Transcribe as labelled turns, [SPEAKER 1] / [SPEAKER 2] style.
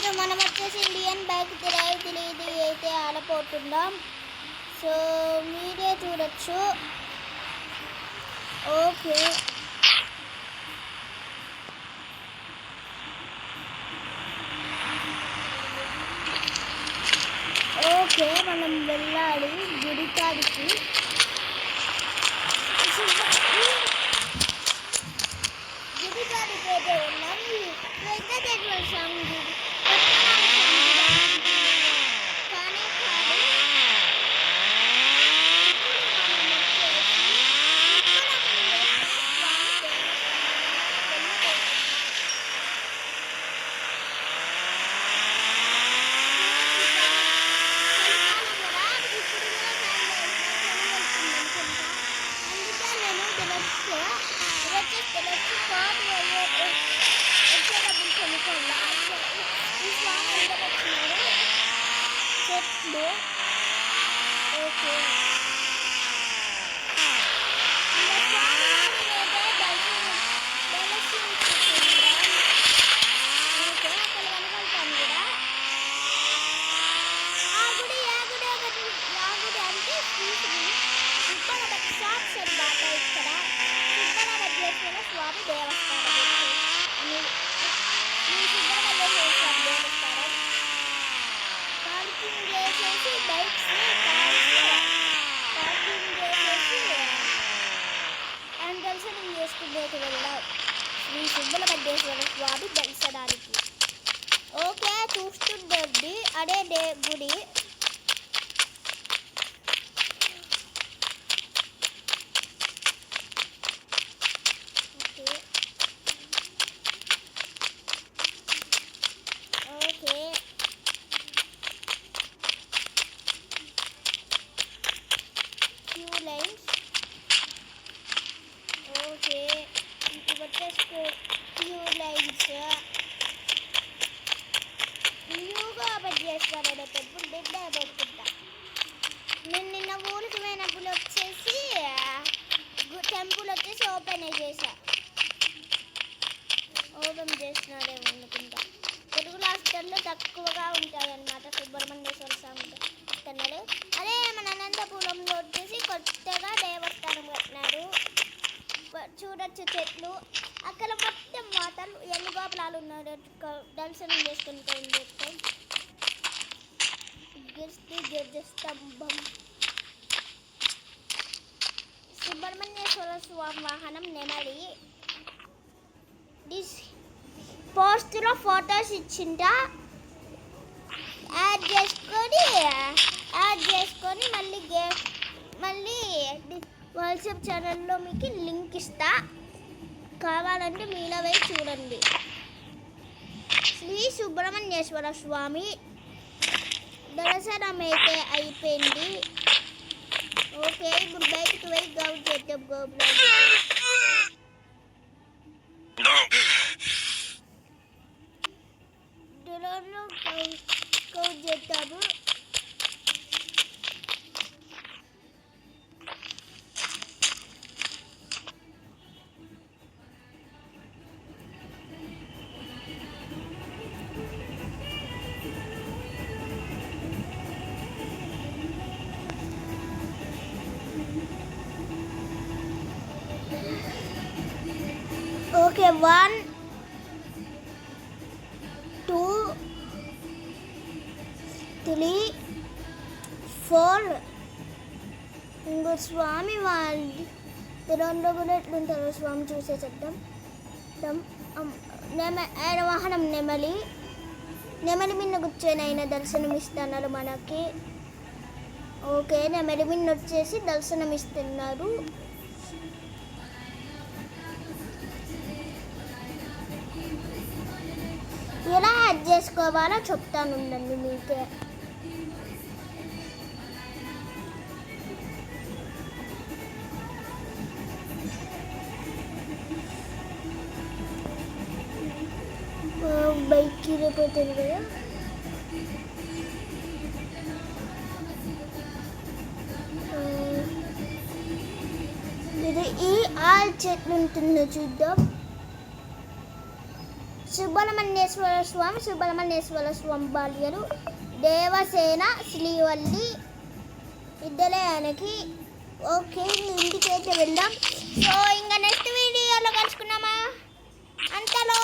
[SPEAKER 1] ఈరోజు మనం వచ్చేసి ఇండియన్ బైక్ డ్రైవ్ తెలియదు అయితే ఆడపోతున్నాం. సో మీరే చూడొచ్చు. ఓకే ఓకే మనం వెళ్ళాలి గుడికాడికి. గుడికాడికి అయితే వెళ్ళాం. వెంకటేశ్వర స్వామి గుడి కానీ కాదు. ఓకే స్వామి దేవస్థానం దేవస్థానం పార్కింగ్ చేసేసి బైక్స్ పార్కింగ్ చేసేసి అండ్ దర్శనం చేసుకునేకి వెళ్ళాం శ్రీ సుబ్బలభద్రేశ్వర స్వామి దర్శనానికి. ఓకే చూస్తుండండి అదే గుడి. నేను నిన్న ఊరికి పోయినప్పుడు వచ్చేసి టెంపుల్ వచ్చేసి ఓపెన్ చేసినాడేమో అనుకుంటా. తెలుగు రాష్ట్రాల్లో తక్కువగా ఉంటాయి అన్నమాట సుబ్రహ్మణ్యేశ్వర స్వామి కన్నాడు. అదే మన అనంతపురంలో వచ్చేసి కొత్తగా దేవస్థానం కట్టినాడు. చూడొచ్చు చెట్లు అక్కడ మొత్తం వాటర్ ఎన్ని గోపురాలు ఉన్నాడు దర్శనం చేసుకుంటాం. ధ్వజస్తంభం సుబ్రహ్మణ్యేశ్వర స్వామి వాహనం నెమలి. పోస్ట్లో ఫొటోస్ ఇచ్చింట యాడ్ చేసుకొని మళ్ళీ వాట్సాప్ ఛానల్లో మీకు లింక్ ఇస్తా, కావాలంటే మీలో పోయి చూడండి. శ్రీ సుబ్రహ్మణ్యేశ్వర స్వామి దర్శనం అయితే అయిపోయింది. ఓకే ఇప్పుడు బయటకు పోయి గౌడ్ చేద్దాం. గౌడ్ చేద్దాము. ఓకే 1 2 3 4 ఇంకో స్వామి వాళ్ళు 2 బుల్లెట్లు ఉంటారు. స్వామి చూసేసేద్దాం. వాహనం నెమలి మీద కూర్చొని అయిన దర్శనం ఇస్తున్నారు మనకి. ఓకే నెమలి మీద వచ్చేసి దర్శనం ఇస్తున్నారు. ఎలా యాడ్ చేసుకోవాలో చెప్తాను ఉండండి మీకే. బైక్కి రేపోతుంది కదా. ఇది ఈ ఆల్ చెట్లు ఉంటుందో చూద్దాం. సుబ్రహ్మణ్యేశ్వర స్వామి బాల్యలు దేవసేన శ్రీవల్లి విద్యాలయానికి. ఓకే, ఇంటికి అయితే వెళ్దాం. సో ఇంకా నెక్స్ట్ వీడియోలో కలుసుకున్నామా. అంతలో